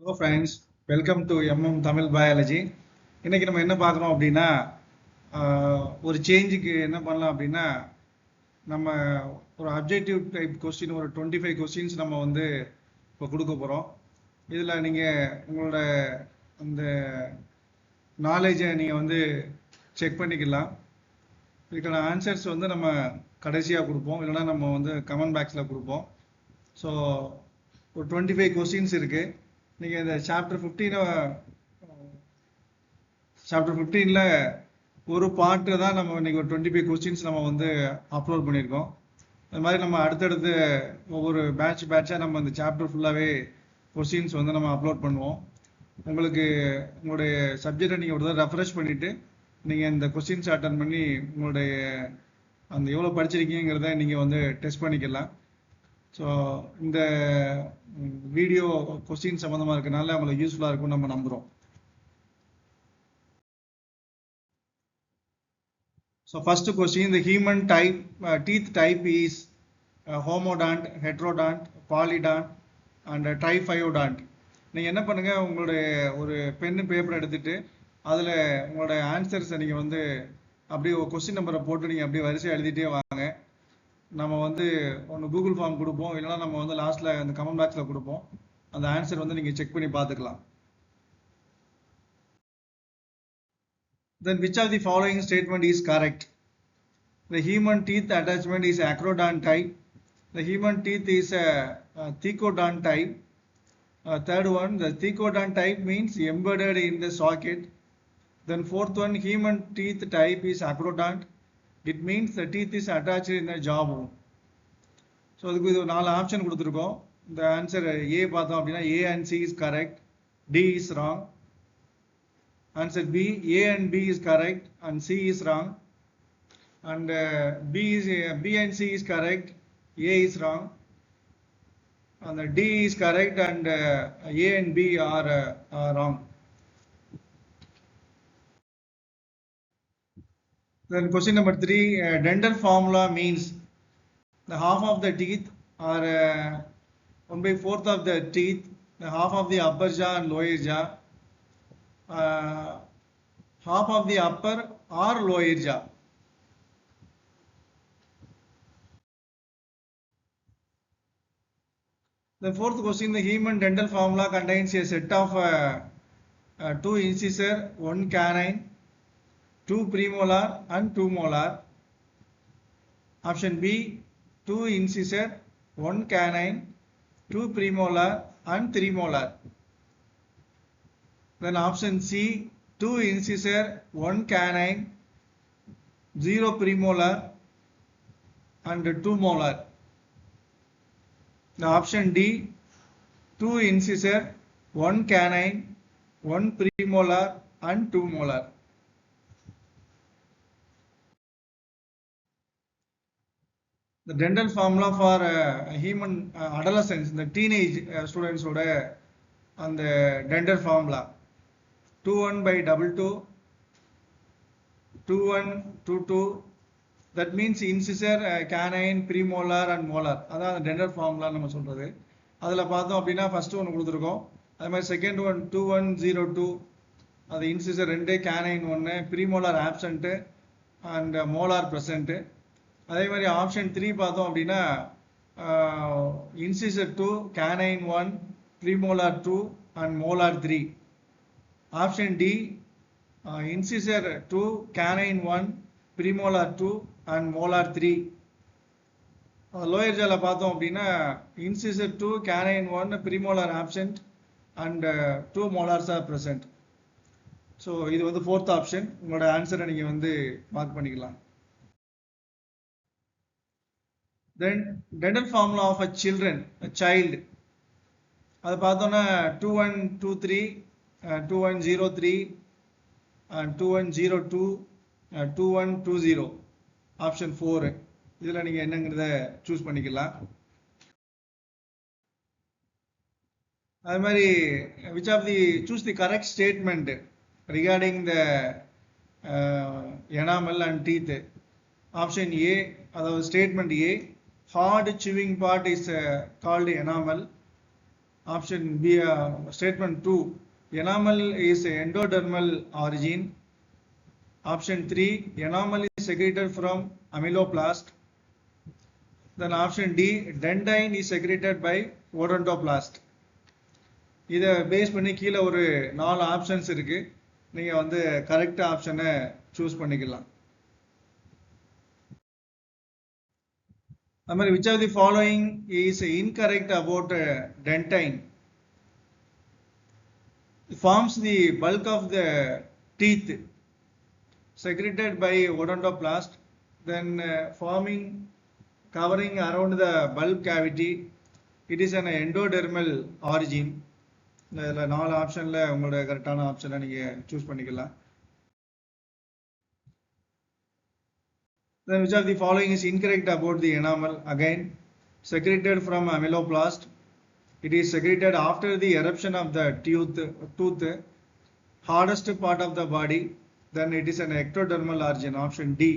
Hello friends, welcome to Tamil Biology. இன்னைக்கு நம்ம என்ன பார்க்குறோம் அப்படின்னா ஒரு சேஞ்சுக்கு என்ன பண்ணலாம் அப்படின்னா நம்ம ஒரு அப்ஜெக்டிவ் டைப் கொஸ்டின் ஒரு 25 கொஸ்டின்ஸ் நம்ம வந்து இப்போ கொடுக்க போகிறோம். இதில் நீங்கள் உங்களோட அந்த நாலேஜை நீங்கள் வந்து செக் பண்ணிக்கலாம். இதுக்கான ஆன்சர்ஸ் வந்து நம்ம கடைசியாக கொடுப்போம், இல்லைன்னா நம்ம வந்து கமெண்ட் பாக்ஸில் கொடுப்போம். ஸோ ஒரு 25 கொஸ்டின்ஸ் இருக்குது. நீங்கள் இந்த சாப்டர் 15ல் ஒரு பார்ட்டு தான் நம்ம இன்னைக்கு ஒரு 25 கொஸ்டின்ஸ் நம்ம வந்து அப்லோட் பண்ணியிருக்கோம். அது மாதிரி நம்ம அடுத்தடுத்து ஒவ்வொரு பேட்சாக நம்ம இந்த சாப்டர் ஃபுல்லாகவே கொஸ்டின்ஸ் வந்து நம்ம அப்லோட் பண்ணுவோம். உங்களுக்கு உங்களுடைய சப்ஜெக்டை நீங்கள் ஒரு தடவை ரெஃப்ரெஷ் பண்ணிவிட்டு நீங்கள் இந்த கொஸ்டின்ஸ் அட்டன் பண்ணி உங்களுடைய அந்த எவ்வளோ படிச்சிருக்கீங்கிறத நீங்கள் வந்து டெஸ்ட் பண்ணிக்கலாம். ஸோ இந்த வீடியோ கொஸ்டின் சம்மந்தமாக இருக்கனால உங்களுக்கு யூஸ்ஃபுல்லாக இருக்கும்னு நம்ம நம்புகிறோம். So first question, the human teeth type is homodont, heterodont, polydont and trifidont. நீங்கள் என்ன பண்ணுங்கள், உங்களுடைய ஒரு பென்னு பேப்பர் எடுத்துகிட்டு அதில் உங்களோட ஆன்சர்ஸை நீங்கள் வந்து அப்படியே கொஸ்டின் நம்பரை போட்டு நீங்கள் அப்படியே வரிசையாக எழுதிட்டே வாங்க. நம்ம வந்து ஒன்று கூகுள் ஃபார்ம் கொடுப்போம், இல்லைனா நம்ம வந்து லாஸ்ட்டில் அந்த கமெண்ட் பாக்ஸில் கொடுப்போம். அந்த ஆன்சர் வந்து நீங்கள் செக் பண்ணி பார்த்துக்கலாம். Then which of the following statement is correct? The human teeth attachment is acrodont type. The human teeth is a thecodont type. Third one, the thecodont type means embedded in the socket. Then fourth one, human teeth type is acrodont. It means the teeth is attached in the jawbone. So அதுக்கு இது 4 option கொடுத்துருக்கோம். இந்த answer A பார்த்தோம் அப்படின்னா A and C is correct, D is wrong. Answer B, A and B is correct and C is wrong. And B and C is correct, A is wrong. And D is correct and A and B are wrong. Then question number 3, dental formula means the half of the teeth are 1/4 of the teeth, the half of the upper jaw and lower jaw, half of the upper or lower jaw. The fourth question, the human dental formula contains a set of 2 incisor, 1 canine, 2 premolar and 2 molar. Option B, 2 incisor, 1 canine, 2 premolar and 3 molar. Then option C, 2 incisor, 1 canine, 0 premolar and 2 molar. The option D, 2 incisor, 1 canine, 1 premolar and 2 molar. The dental formula for human adolescents, the teenage students oda and the dental formula 21/22, 21/22. That means incisor, canine, premolar and molar. அதான் அந்த dental formula நம்ம சொல்றது. அதில் பார்த்தோம் அப்படின்னா first ஒன்று கொடுத்துருக்கோம். அது மாதிரி செகண்ட் ஒன் 2102, அது incisor 2, canine 1, premolar absent and molar present. அதே மாதிரி ஆப்ஷன் 3 பார்த்தோம் அப்படின்னா incisor 2, canine 1, premolar 2 and molar 3. Option D, incisor 2, canine 1, premolar 2 and molar 3. Lower ஜால பார்த்தோம் அப்படின்னா incisor 2, canine 1, premolar absent and 2 molars are present. So இது வந்து ஃபோர்த் ஆப்ஷன். உங்களோட ஆன்சரை நீங்கள் வந்து மார்க் பண்ணிக்கலாம். Then dental formula of a child அது பார்த்தோன்னா 2123, 2103 and 2102, 2120. ஆப்ஷன் 4. இதில் நீங்கள் என்னங்கிறத சூஸ் பண்ணிக்கலாம். அது மாதிரி which of the choose the correct statement regarding the enamel and teeth. Option A, அதாவது statement A, hard chewing part is called enamel. Option B, statement 2, enamel is endodermal origin. Option 3, enamel is secreted from amyloplast. Then option D, dendine is secreted by odontoplast. இதை base பண்ணி கீழே ஒரு 4 options இருக்கு. நீங்க வந்து correct ஆப்ஷனை choose பண்ணிக்கலாம். அது மாதிரி which of the following is incorrect about dentine? It forms the bulk of the teeth secreted by odontoplast, then forming covering around the bulb cavity. It is an endodermal origin. இதில் 4 ஆப்ஷன்ல உங்களோட கரெக்டான ஆப்ஷனை நீங்க choose பண்ணிக்கலாம். Then which of the following is incorrect about the enamel? Again, secreted from amyloplast. It is secreted after the eruption of the tooth, hardest part of the body. Then it is an ectodermal origin. Option D.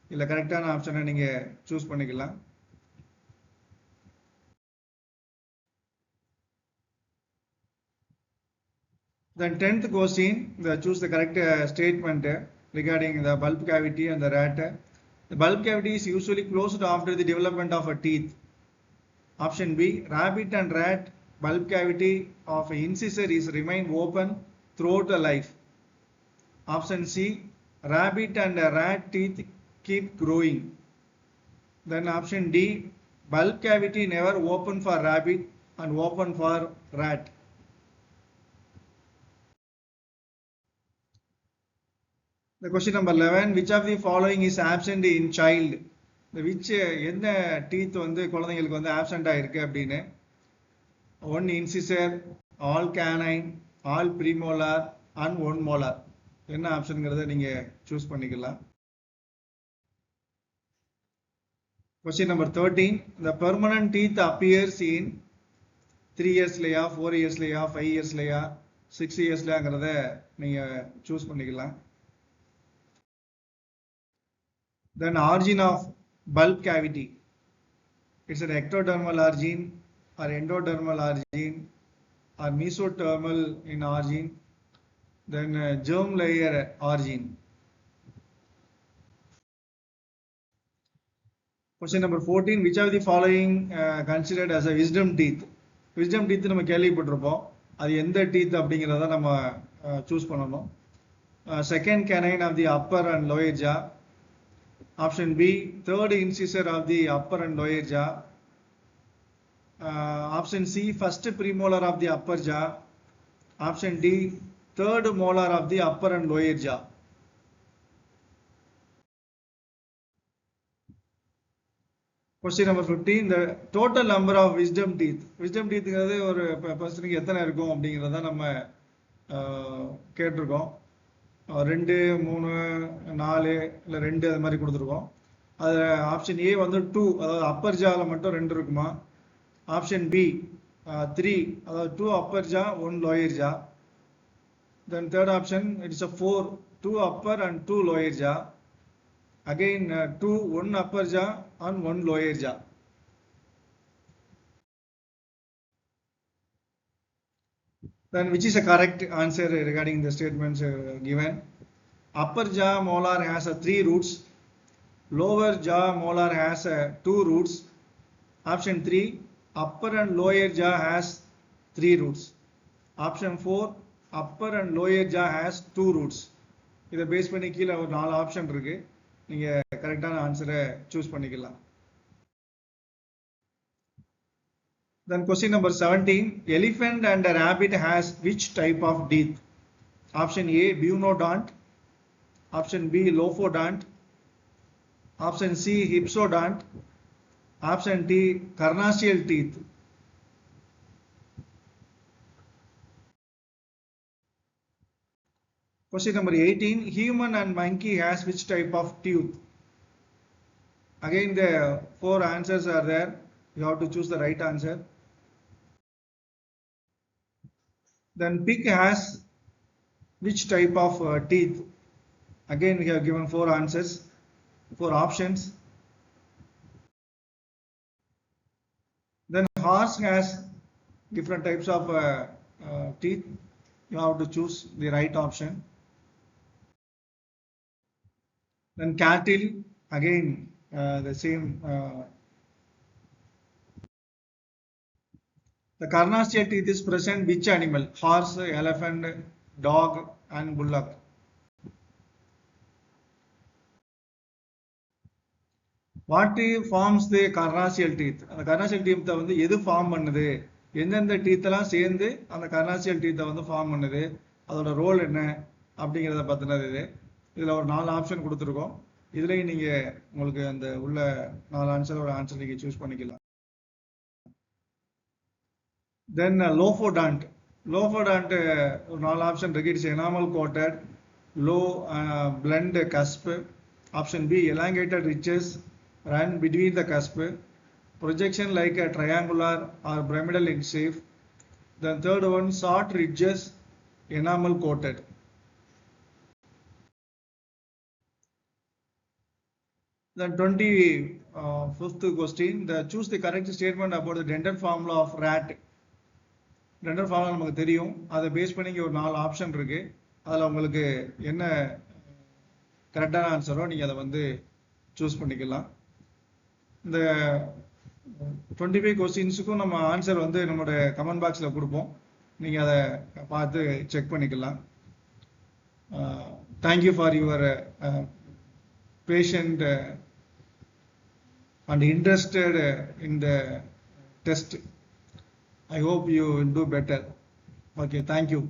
இதில் கரெக்டான ஆப்ஷனை நீங்க choose பண்ணிக்கலாம். Then 10th question, choose the correct statement regarding the bulb cavity and the rat. The bulb cavity is usually closed after the development of a teeth. Option B, rabbit and rat bulb cavity of incisor is remain open throughout the life. Option C, rabbit and rat teeth keep growing. Then option D, bulb cavity never open for rabbit and open for rat. The question number 11, which of the following is absent in child? The which என்ன teeth வந்து குழந்தைகளுக்கு வந்து absent ஆயிருக்கு அப்படின்னு. 1 incisor, all canine, all premolar and 1 molar. என்ன ஆப்ஷன்ங்கிறத நீங்க choose பண்ணிக்கலாம். Question number 13, the permanent teeth appears in 3 years லையா 4 years லையா 5 years லையா 6 years லையாங்கிறத நீங்க சூஸ் பண்ணிக்கலாம். Then origin of bulb cavity. It's an ectodermal origin or endodermal origin or mesodermal in origin. Then germ layer origin. Question number 14, which of the following considered as a wisdom teeth? Wisdom teeth நம்ம கேள்விப்பட்டிருப்போம். அது எந்த teeth அப்படிங்கறத நம்ம choose பண்ணணும். Second canine of the upper and lower jaw. Option B, third incisor of the upper and lower jaw. Option C, first premolar of the upper jaw. Option D, third molar of the upper and lower jaw. Question number 15, the total number of wisdom teeth. Wisdom teeth ஒரு பர்சனுக்கு எத்தனை இருக்கும் அப்படிங்கிறத நம்ம கேட்டிருக்கோம். 2 3 4 இல்லை 2 அது மாதிரி கொடுத்துருக்கோம். அது ஆப்ஷன் ஏ வந்து 2, அதாவது அப்பர் ஜாவில் மட்டும் 2 இருக்குமா. ஆப்ஷன் பி 3, அதாவது 2 upper jaw 1 lower jaw. Then third option it's 4, 2 upper and 2 lower jaw. Again 2, 1 upper jaw and 1 lower jaw. Then which is a correct answer regarding the statements given? Upper jaw molar has 3 roots. Lower jaw molar has 2 roots. Option 3, upper and lower jaw has 3 roots. Option 4, upper and lower jaw has 2 roots. இதை base பண்ணி கீழே ஒரு 4 option இருக்கு. நீங்க கரெக்டான ஆன்சரை choose பண்ணிக்கலாம். Then question number 17, elephant and a rabbit has which type of teeth? Option A, buenodont. Option B, lophodont. Option C, hypsodont. Option D, carnassial teeth. Question number 18, human and monkey has which type of tooth? Again the 4 answers are there. You have to choose the right answer. Then pig has which type of teeth? Again we have given 4 answers, 4 options. Then horse has different types of teeth. You have to choose the right option. Then cattle, again the same. The carnassial teeth is present which animal? Horse, elephant, dog, and bullock. What forms the carnassial teeth? அந்த carnassial teeth வந்து எது form பண்ணுது? எந்தெந்த டீத்தெல்லாம் சேர்ந்து அந்த carnassial teeth வந்து form பண்ணுது? அதோட ரோல் என்ன அப்படிங்கிறத பத்தினது இது. இதுல ஒரு 4 ஆப்ஷன் கொடுத்துருக்கோம். இதுலயும் நீங்க உங்களுக்கு அந்த உள்ள 4 ஆன்சரோட ஆன்சர் நீங்க சூஸ் பண்ணிக்கலாம். Then lophodont. Lophodont ஒரு 4 ஆப்ஷன் இருக்கு. It's enamel coated, low blend cusp. Option B, elongated ridges run between the cusp. Projection like a triangular or pyramidal in shape. Then third one, short ridges, enamel coated. Then 25th question, choose the correct statement about the dental formula of rat. Dental formula நமக்கு தெரியும். அதை base பண்ணி ஒரு 4 option இருக்கு. அதில் உங்களுக்கு என்ன கரெக்டான ஆன்சரோ நீங்கள் அதை வந்து சூஸ் பண்ணிக்கலாம். இந்த 25 கொஸ்டின்ஸுக்கும் நம்ம ஆன்சர் வந்து நம்மளோட கமெண்ட் பாக்ஸில் கொடுப்போம். நீங்கள் அதை பார்த்து செக் பண்ணிக்கலாம். Thank you for your patient and interested in the test. I hope you will do better. Okay, thank you.